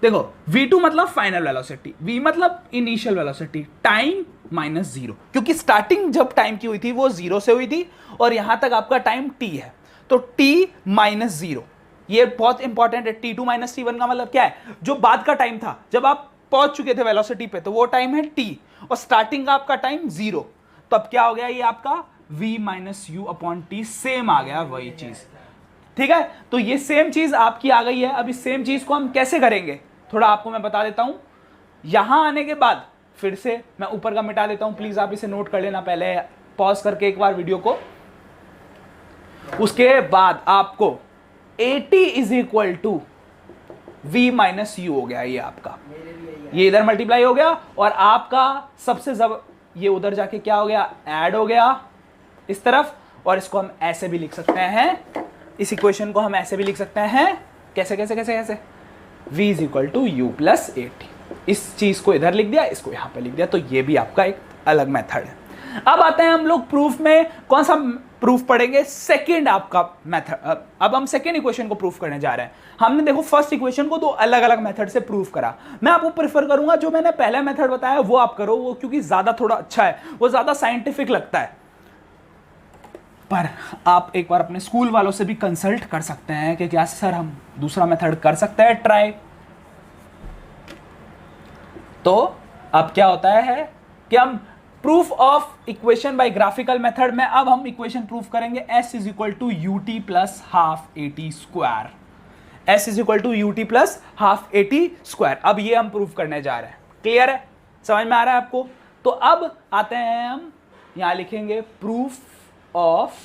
देखो v2 मतलब फाइनल वेलोसिटी, v मतलब initial velocity, time minus zero, क्योंकि स्टार्टिंग जब टाइम की हुई थी वो जीरो से हुई थी और यहां तक आपका टाइम t है, तो t माइनस जीरो, ये बहुत इंपॉर्टेंट है। t2 माइनस t1 का मतलब क्या है, जो बाद का टाइम था जब आप पहुंच चुके थे वेलोसिटी पे, तो वो टाइम है t और स्टार्टिंग का आपका टाइम जीरो, तो अब क्या हो गया, ये आपका v minus u upon t, same आ गया वही चीज। ठीक है, तो ये सेम चीज आपकी आ गई है। अब इस सेम चीज को हम कैसे करेंगे, थोड़ा आपको मैं बता देता हूं। यहां आने के बाद फिर से मैं ऊपर का मिटा देता हूं, प्लीज आप इसे नोट कर लेना, पहले पॉज करके एक बार वीडियो को। उसके बाद आपको AT is equal to v minus u हो गया, ये आपका, ये इधर मल्टीप्लाई हो गया और आपका सबसे ये उधर जाके क्या हो गया, ऐड हो गया इस तरफ। और इसको हम ऐसे भी लिख सकते हैं, इस इक्वेशन को हम ऐसे भी लिख सकते हैं, कैसे कैसे कैसे कैसे, v is equal to you plus AT। इस चीज को इधर लिख दिया, इसको यहां पे लिख दिया, तो ये भी आपका एक अलग मेथड है। अब आते हैं हम लोग प्रूफ में, कौन सा प्रूफ पढ़ेंगे, सेकंड आपका मेथड। अब हम सेकंड इक्वेशन को प्रूफ करने जा रहे हैं। हमने देखो फर्स्ट इक्वेशन को दो अलग अलग मेथड से प्रूफ करा, मैं आपको प्रेफर करूंगा जो मैंने पहला मेथड बताया वो आप करो, वो क्योंकि ज्यादा थोड़ा अच्छा है, वो ज्यादा साइंटिफिक लगता है। पर आप एक बार अपने स्कूल वालों से भी कंसल्ट कर सकते हैं कि क्या सर हम दूसरा मेथड कर सकते हैं ट्राई। तो अब क्या होता है कि हम proof of equation by graphical method में अब हम इक्वेशन प्रूफ करेंगे, s is equal to ut plus half AT square, s is equal to ut plus half AT square. अब ये हम प्रूफ करने जा रहे हैं, क्लियर है, समझ में आ रहा है आपको। तो अब आते हैं, हम यहां लिखेंगे proof of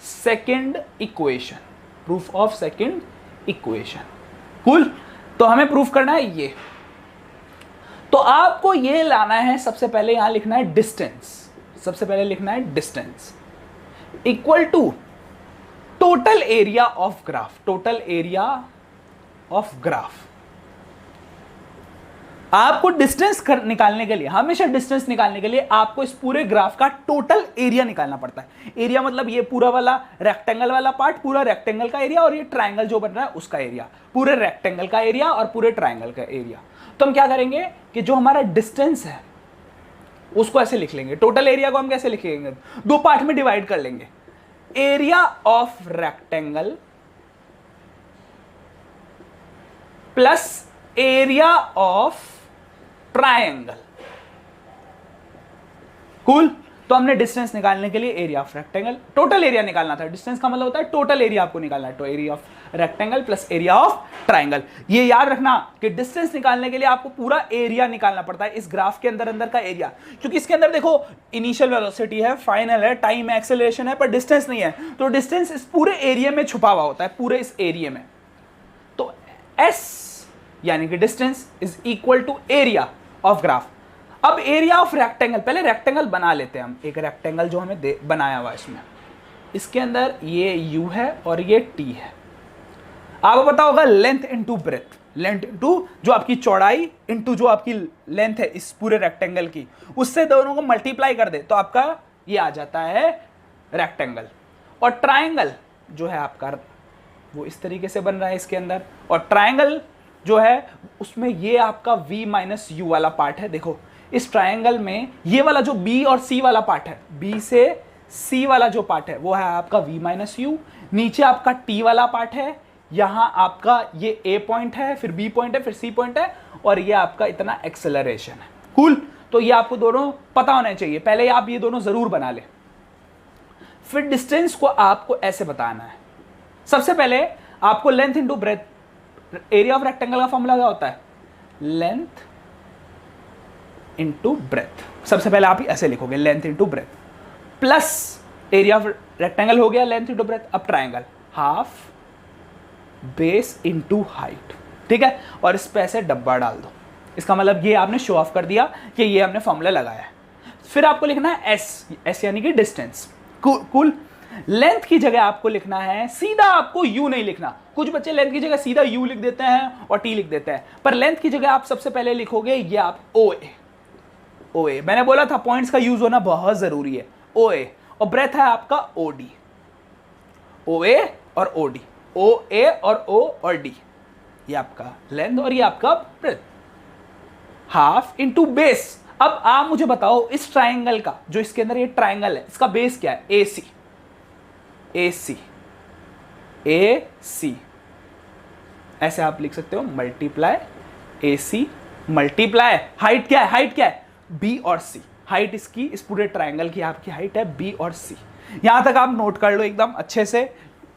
second equation, proof of second equation. Cool, तो हमें प्रूफ करना है ये, तो आपको ये लाना है, सबसे पहले यहां लिखना है डिस्टेंस, सबसे पहले लिखना है distance equal to total area of graph, total area of graph. आपको डिस्टेंस निकालने के लिए, हमेशा डिस्टेंस निकालने के लिए आपको इस पूरे ग्राफ का टोटल एरिया निकालना पड़ता है। एरिया मतलब ये पूरा वाला रेक्टेंगल वाला पार्ट, पूरा रेक्टेंगल का एरिया, और ये ट्रायंगल जो बन रहा है उसका एरिया, पूरे रेक्टेंगल का एरिया और पूरे ट्रायंगल का एरिया। तो हम क्या करेंगे कि जो हमारा डिस्टेंस है उसको ऐसे लिख लेंगे, टोटल एरिया को हम कैसे लिखेंगे, दो पार्ट में डिवाइड कर लेंगे, area of rectangle plus area of triangle. Cool, तो हमने डिस्टेंस निकालने के लिए area of rectangle, total area निकालना था, डिस्टेंस का मतलब होता है टोटल एरिया आपको निकालना है, तो area of rectangle plus area of triangle. ये याद रखना कि डिस्टेंस निकालने के लिए आपको पूरा एरिया निकालना पड़ता है, इस ग्राफ के अंदर अंदर का एरिया, क्योंकि इसके अंदर देखो इनिशियल वेलोसिटी है, फाइनल है, टाइम है, एक्सेलरेशन है, पर डिस्टेंस नहीं है, तो डिस्टेंस इस पूरे एरिया में छुपा हुआ होता है, पूरे इस एरिया में। तो s यानी कि distance is equal to area of graph. अब एरिया ऑफ रेक्टेंगल, पहले रेक्टेंगल बना लेते हैं हम, एक रेक्टेंगल जो हमें बनाया हुआ है इसमें, इसके अंदर ये u है और ये t है। आपको पता होगा length into breadth, length into जो आपकी चौड़ाई इनटू जो आपकी लेंथ है इस पूरे रेक्टेंगल की, उससे दोनों को मल्टीप्लाई कर दे तो आपका ये आ जाता है रेक्टेंगल। और ट्रायंगल जो है आपका वो इस तरीके से बन रहा है इसके अंदर, और ट्रायंगल जो है उसमें ये आपका v माइनस यू वाला पार्ट है। देखो इस ट्रायंगल में ये वाला जो b और c वाला पार्ट है, b से c वाला जो पार्ट है वो है आपका v माइनस यू, नीचे आपका t वाला पार्ट है, यहाँ आपका ये a पॉइंट है, फिर b पॉइंट है, फिर c पॉइंट है, और ये आपका इतना एक्सेलरेशन है। कूल, तो ये आपको दोनों पता होने चाहिए, पहले आप ये दोनों जरूर बना ले। फिर डिस्टेंस को आपको ऐसे बताना है, सबसे पहले आपको length into breadth, area of rectangle का फॉर्मूला क्या होता है, लेंथ इंटू ब्रेथ। सबसे पहले आप ऐसे लिखोगे length into breadth plus area of rectangle हो गया लेंथ इंटू ब्रेथ, अब triangle half base into height, ठीक है, और इस पे ऐसे डब्बा डाल दो, इसका मतलब ये आपने शो ऑफ कर दिया कि ये हमने फॉर्मूला लगाया है। फिर आपको लिखना है एस यानी कि डिस्टेंस। कूल। लेंथ की जगह आपको लिखना है, सीधा आपको यू नहीं लिखना। कुछ बच्चे लेंथ की जगह सीधा यू लिख देते हैं और टी लिख देते हैं, पर लेंथ की जगह आप सबसे पहले लिखोगे ये आप ओ ए। मैंने बोला था पॉइंट्स का यूज होना बहुत जरूरी है। ओ ए और ब्रेथ है आपका ओ डी। ओ ए और ओ डी, ओ ए और ओ और डी, ये आपका लेंथ और ये आपका ब्रेथ। Half into base. अब आप मुझे बताओ इस ट्राइंगल का, जो इसके अंदर ये ट्राइंगल है, इसका बेस क्या है? ए सी। ए सी ए सी ऐसे आप लिख सकते हो, मल्टीप्लाई ए सी मल्टीप्लाई हाइट क्या है? हाइट क्या है? बी और सी। हाइट इसकी, इस पूरे ट्राइंगल की आपकी हाइट है बी और सी। यहां तक आप नोट कर लो एकदम अच्छे से,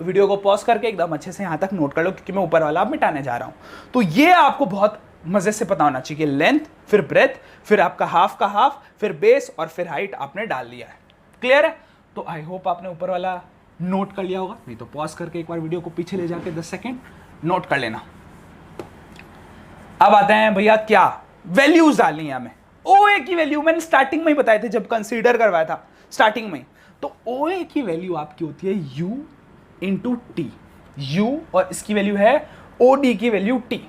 वीडियो को पॉज करके एकदम अच्छे से यहां तक नोट कर लो, क्योंकि मैं ऊपर वाला आप मिटाने जा रहा हूं। तो ये आपको बहुत मजे से पता होना चाहिए। लेंथ, फिर ब्रेथ, फिर आपका हाफ का हाफ, फिर बेस और फिर हाइट आपने डाल दिया है। क्लियर है? तो आई होप आपने ऊपर वाला नोट कर लिया होगा, नहीं तो पॉज करके एक बार वीडियो को पीछे ले जाके 10 सेकेंड नोट कर लेना। अब आते हैं भैया, क्या वैल्यूज डालनी है हमें। ओ ए की वैल्यू मैंने स्टार्टिंग में ही बताए थे जब कंसीडर करवाया था स्टार्टिंग में। तो ओ ए की वैल्यू आपकी होती है यू इंटू टी। यू और इसकी वैल्यू है ओ डी की वैल्यू टी।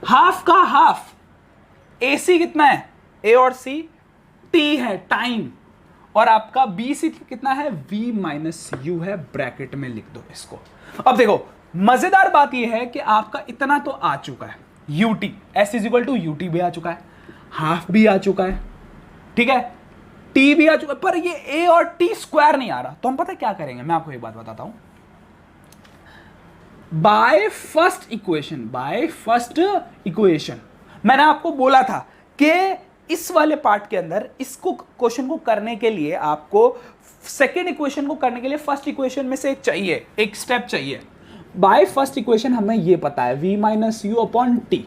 हाफ का हाफ, ए सी कितना है? ए और सी, टी है टाइम, और आपका बी सी कितना है? वी माइनस यू है, ब्रैकेट में लिख दो इसको। अब देखो मजेदार बात यह है कि आपका इतना तो आ चुका है, u t s is equal to you t भी आ चुका है, हाफ भी आ चुका है, ठीक है, टी भी आ चुका है, पर ये ए और टी स्क्वायर नहीं आ रहा। तो हम पता है क्या करेंगे, मैं आपको एक बात बताता हूं। बाय फर्स्ट इक्वेशन मैंने आपको बोला था कि इस वाले पार्ट के अंदर इसको क्वेश्चन को करने के लिए आपको सेकेंड इक्वेशन को करने के लिए फर्स्ट इक्वेशन में से एक चाहिए, एक स्टेप चाहिए। बाय फर्स्ट इक्वेशन हमें ये पता है v minus u upon t.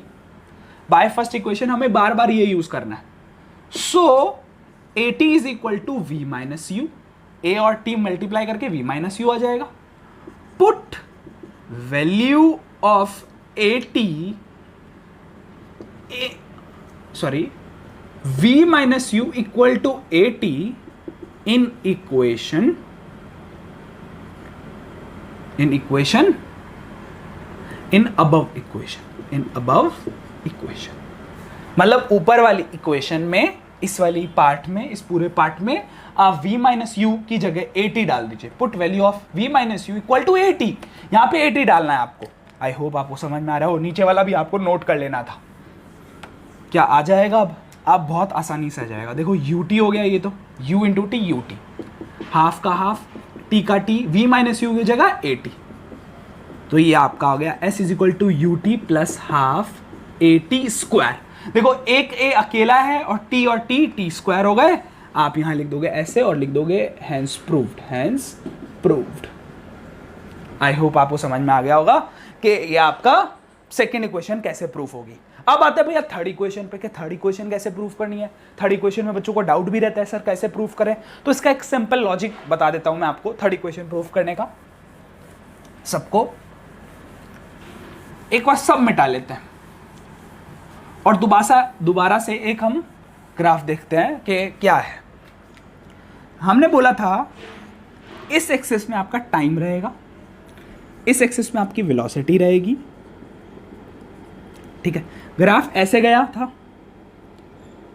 By first equation हमें बार बार ये यूज करना है। So a t is equal to v minus u, a और टी मल्टीप्लाई करके v माइनस यू आ जाएगा। Put value of a t v minus u equal to at in equation in above equation। मतलब ऊपर वाली equation में, इस वाली पार्ट में, इस पूरे पार्ट में आप v माइनस यू की जगह at डाल दीजिए। Put value of v minus u equal to at, यहां पे at डालना है आपको। आई होप आपको समझ में आ रहा हो। नीचे वाला भी आपको नोट कर लेना था। क्या आ जाएगा? अब आप बहुत आसानी से आ जाएगा। देखो यू टी हो गया, ये तो u into T U T, half का हाफ, टी का टी, v माइनस यू की जगह ए टी। तो ये आपका हो गया s is equal to U T plus half A T square. देखो एक ए अकेला है और टी स्क्वायर हो गए। आप यहां लिख दोगे ऐसे और लिख दोगे हैंस प्रूव्ड। आई होप आपको समझ में आ गया होगा कि ये आपका सेकेंड इक्वेशन कैसे प्रूफ होगी। अब आते हैं भैया थर्ड इक्वेशन पे कि थर्ड इक्वेशन कैसे प्रूफ करनी है। थर्ड इक्वेशन में बच्चों को डाउट भी रहता है सर कैसे प्रूफ करें, तो इसका एक सिंपल लॉजिक बता देता हूं मैं आपको थर्ड इक्वेशन प्रूफ करने का। सबको एक बार सब मिटा लेते हैं और दोबारा से एक हम ग्राफ देखते हैं कि क्या है। हमने बोला था इस एक्सिस में आपका टाइम रहेगा, इस एक्सिस में आपकी वेलोसिटी रहेगी, ठीक है। ग्राफ ऐसे गया था,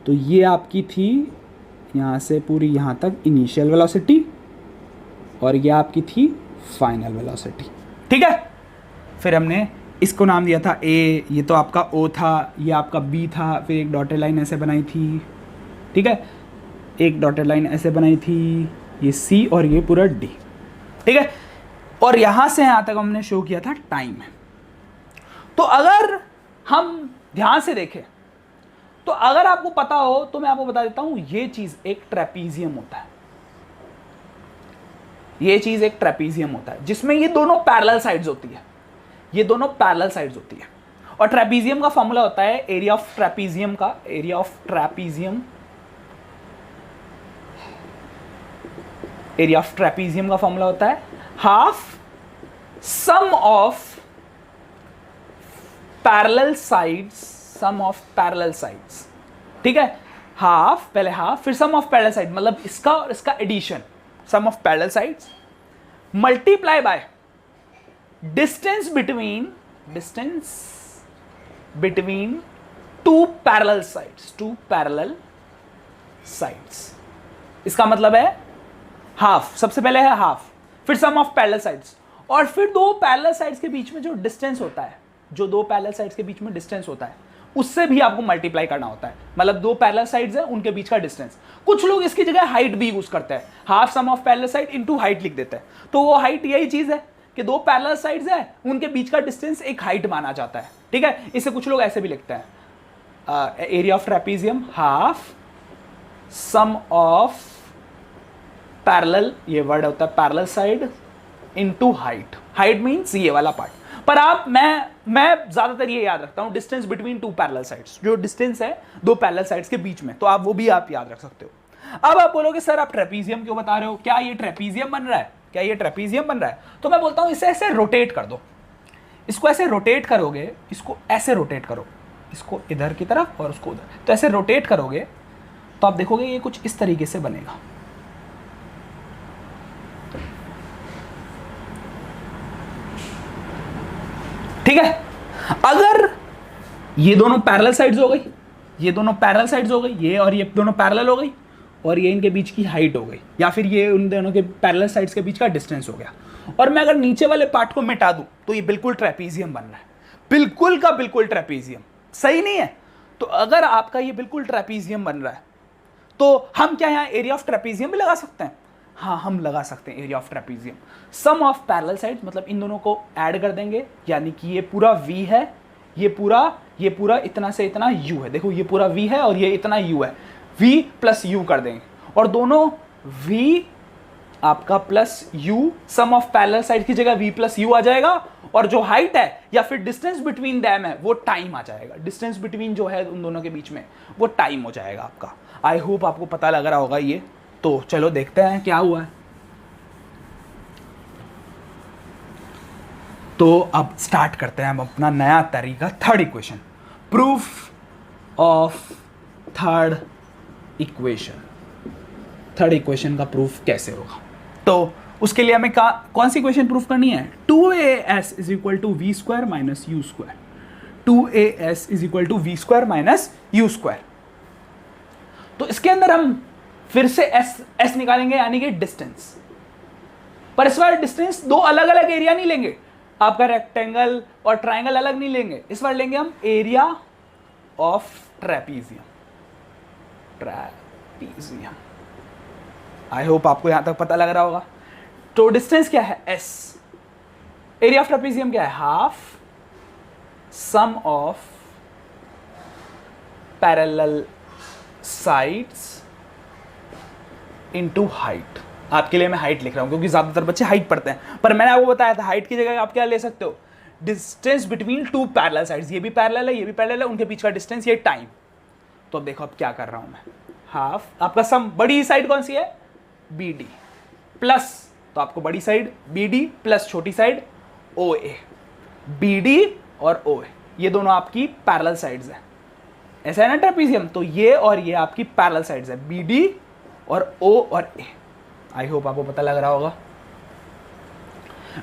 तो ये आपकी थी यहां से पूरी यहां तक इनिशियल वेलोसिटी और ये आपकी थी फाइनल वेलोसिटी, ठीक है। फिर हमने इसको नाम दिया था ए, ये तो आपका ओ था, ये आपका बी था, फिर एक डॉटेड लाइन ऐसे बनाई थी, ठीक है, एक डॉटेड लाइन ऐसे बनाई थी, ये सी और ये पूरा डी, ठीक है। और यहां से यहां तक हमने शो किया था टाइम। तो अगर हम ध्यान से देखें तो अगर आपको पता हो तो मैं आपको बता देता हूं, ये चीज एक ट्रेपीजियम होता है। ये चीज एक ट्रेपीजियम होता है जिसमें ये दोनों पैरेलल साइड्स होती है, ये दोनों पैरेलल साइड्स होती है। और ट्रेपीजियम का फॉर्मूला होता है एरिया ऑफ ट्रेपीजियम का, एरिया ऑफ ट्रेपीजियम का फॉर्मूला होता है half sum of parallel sides some of parallel sides, ठीक है, हाफ, पहले हाफ फिर सम ऑफ पैरेलल साइड, मतलब इसका और इसका addition, sum of parallel sides multiply by distance between two parallel sides, इसका मतलब है हाफ, सबसे पहले है हाफ, फिर सम ऑफ पैरेलल साइड्स, और फिर दो पैरेलल साइड्स के बीच में जो डिस्टेंस होता है, जो दो पैरेलल साइड्स के बीच में डिस्टेंस होता है उससे भी आपको मल्टीप्लाई करना होता है, मतलब दो पैरेलल साइड्स है उनके बीच का डिस्टेंस। कुछ लोग इसकी जगह हाइट भी यूज करते हैं, half sum of parallel side into height लिख देते हैं, तो वो हाइट यही चीज है कि दो पैरेलल साइड्स है उनके बीच का डिस्टेंस एक हाइट माना जाता है, ठीक है। इसे कुछ लोग ऐसे भी लिखते हैं, area of trapezium half sum of parallel, ये वर्ड होता है parallel side into height, height means ये वाला पार्ट। पर आप मैं ज्यादातर ये याद रखता हूं distance between two parallel sides, जो डिस्टेंस है दो पैरेलल साइड्स के बीच में, तो आप वो भी आप याद रख सकते हो। अब आप बोलोगे सर आप ट्रेपीजियम क्यों बता रहे हो, क्या ये ट्रेपीजियम बन रहा है, क्या ये ट्रेपीजियम बन रहा है? तो मैं बोलता हूं इसे ऐसे रोटेट कर दो, इसको ऐसे रोटेट करोगे, इसको ऐसे रोटेट करो, इसको इधर की तरफ और उसको उधर, तो ऐसे रोटेट करोगे तो आप देखोगे ये कुछ इस तरीके से बनेगा, ठीक है। अगर ये दोनों पैरेलल साइड्स हो गई, ये दोनों पैरेलल साइड्स हो गई, ये और ये दोनों पैरेलल हो गई, और ये इनके बीच की हाइट हो गई, या फिर ये उन दोनों के पैरेलल साइड्स के बीच का डिस्टेंस हो गया, और मैं अगर नीचे वाले पार्ट को मिटा दूं तो ये बिल्कुल ट्रेपीजियम बन रहा है, बिल्कुल का बिल्कुल ट्रेपीजियम, सही नहीं है? तो अगर आपका ये बिल्कुल ट्रेपीजियम बन रहा है तो हम क्या यहाँ एरिया ऑफ ट्रेपीजियम भी लगा सकते हैं? हाँ, हम लगा सकते हैं area of trapezium. Sum of parallel sides मतलब इन दोनों को ऐड कर देंगे, यानी कि ये पूरा v है, ये पूरा इतना से इतना u है, देखो ये पूरा v है और ये इतना u है, v प्लस u कर देंगे, और दोनों v आपका plus u, sum of parallel side की जगह v प्लस u आ जाएगा, और जो हाइट है या फिर डिस्टेंस बिटवीन देम है वो टाइम आ जाएगा, डिस्टेंस बिटवीन जो है उन दोनों के बीच में वो टाइम हो जाएगा आपका। आई होप आपको पता लग रहा होगा ये। तो चलो देखते हैं क्या हुआ है। तो अब स्टार्ट करते हैं हम अपना नया तरीका, third equation, proof of third equation. Third equation का प्रूफ कैसे होगा? तो उसके लिए हमें कौन सी इक्वेशन प्रूफ करनी है? 2as is equal to v square minus you square, 2as is equal to v square minus you square. तो इसके अंदर हम फिर से s निकालेंगे, यानी कि डिस्टेंस, पर इस बार डिस्टेंस दो अलग अलग एरिया नहीं लेंगे, आपका रेक्टेंगल और ट्राइंगल अलग नहीं लेंगे, इस बार लेंगे हम area of trapezium. I hope आपको यहां तक पता लग रहा होगा। तो डिस्टेंस क्या है? s, एरिया ऑफ ट्रेपीजियम क्या है? Half sum of parallel sides into height. आपके लिए मैं हाइट लिख रहा हूं क्योंकि ज्यादातर बच्चे हाइट पढ़ते हैं, पर मैंने आपको बताया था हाइट की जगह आप क्या ले सकते हो? Distance between two parallel sides, ये भी पैरेलल है, ये भी पैरेलल है, उनके बीच का डिस्टेंस, ये टाइम। तो अब देखो अब क्या कर रहा हूं मैं, हाफ आपका सम, बड़ी साइड कौन सी है? BD प्लस, तो आपको बड़ी साइड BD प्लस छोटी साइड OA, BD और OA ये दोनों आपकी पैरेलल साइड्स है, ऐसा है ना ट्रेपीजियम। तो ये और ये आपकी पैरेलल साइड्स है, BD और O और A। आई होप आपको पता लग रहा होगा,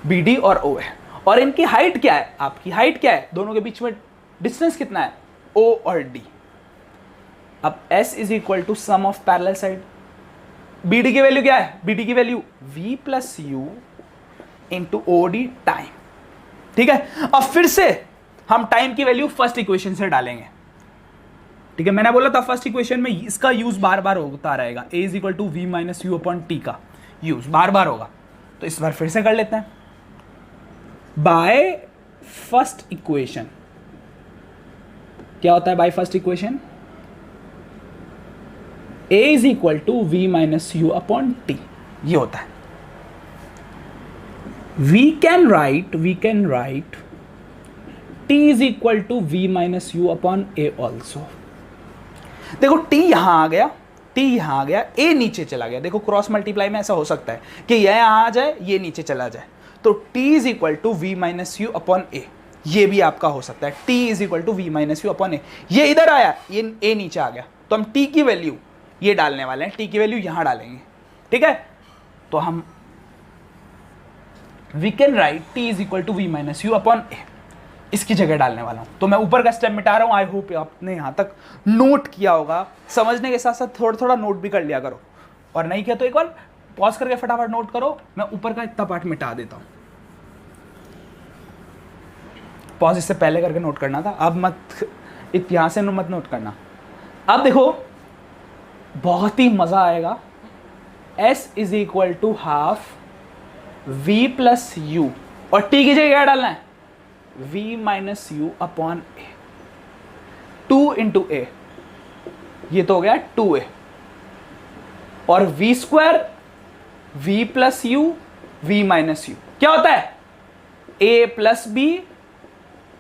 BD और O है, और इनकी हाइट क्या है? आपकी हाइट क्या है? दोनों के बीच में डिस्टेंस कितना है? O और D। अब S is equal to sum of parallel side, BD की वैल्यू क्या है? BD की value V plus U into OD time, ठीक है। अब फिर से हम टाइम की वैल्यू फर्स्ट इक्वेशन से डालेंगे, ठीक है। मैंने बोला था फर्स्ट इक्वेशन में इसका यूज बार बार होता रहेगा, a is equal to v minus u upon t का यूज बार बार होगा। तो इस बार फिर से कर लेते हैं। बाय फर्स्ट इक्वेशन क्या होता है? By first equation a is equal to v minus u upon t, ये होता है। We can write t is equal to v minus u upon a also. देखो t यहां आ गया, t यहां आ गया, a नीचे चला गया। देखो क्रॉस मल्टीप्लाई में ऐसा हो सकता है कि यह यहां आ जाए, ये नीचे चला जाए, तो t is equal to v minus u upon a, ये भी आपका हो सकता है t is equal to v minus u upon a. ये इधर आया, ये a नीचे आ गया, तो हम t की वैल्यू ये डालने वाले हैं, t की वैल्यू यहां डालेंगे, ठीक है। तो हम we can write t is equal to v minus u upon a, इसकी जगह डालने वाला हूं। तो मैं ऊपर का स्टेप मिटा रहा हूं। आई होप आपने यहां तक नोट किया होगा, समझने के साथ साथ थोड़ा थोड़ा नोट भी कर लिया करो, और नहीं किया तो एक बार पॉज करके फटाफट नोट करो। मैं ऊपर का इतना पार्ट मिटा देता हूं। पॉज इससे पहले करके नोट करना था, अब मत, यहां से मत नोट करना। अब देखो बहुत ही मजा आएगा। s is equal to half v plus u, और t की जगह क्या डालना है, v minus u upon a, 2 into a, ये तो हो गया 2a, और v square v plus u v minus u क्या होता है, a plus b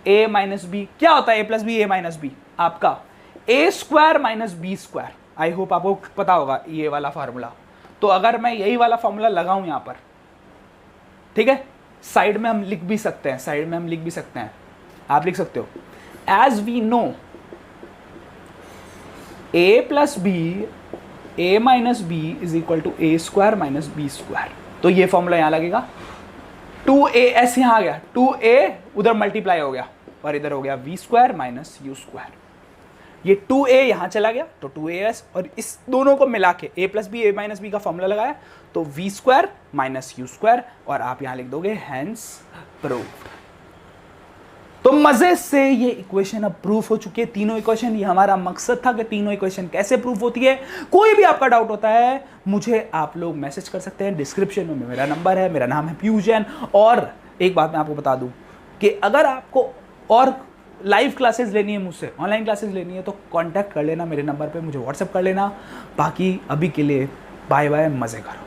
a minus b, क्या होता है a plus b a minus b, आपका a square minus b square. I hope आपको पता होगा ये वाला फार्मूला। तो अगर मैं यही वाला फार्मूला लगाऊं यहां पर, ठीक है, साइड में हम लिख भी सकते हैं, साइड में हम लिख भी सकते हैं, आप लिख सकते हो as we know a plus b a minus b is equal to a square minus b square. तो ये फॉर्मूला यहां लगेगा, 2as यहां आ गया, 2a उधर मल्टीप्लाई हो गया, और इधर हो गया v square minus you square. ये 2a यहां चला गया तो 2as, और इस दोनों को मिला के a plus b a minus b का फॉर्मूला लगाया तो v square minus you square, और आप यहां लिख दोगे हेंस प्रूव्ड। तो मजे से ये इक्वेशन अब प्रूफ हो चुकी है, तीनों इक्वेशन। ये हमारा मकसद था कि तीनों इक्वेशन कैसे प्रूफ होती है। कोई भी आपका डाउट होता है मुझे आप लोग मैसेज कर सकते हैं, डिस्क्रिप्शन में मेरा नंबर है, मेरा नाम है पीयूष जैन। और एक बात मैं आपको बता दूं कि अगर आपको और लाइव क्लासेस लेनी है मुझसे, ऑनलाइन क्लासेस लेनी है, तो कांटेक्ट कर लेना मेरे नंबर पे, मुझे व्हाट्सएप कर लेना। बाकी अभी के लिए बाय बाय, मज़े करो।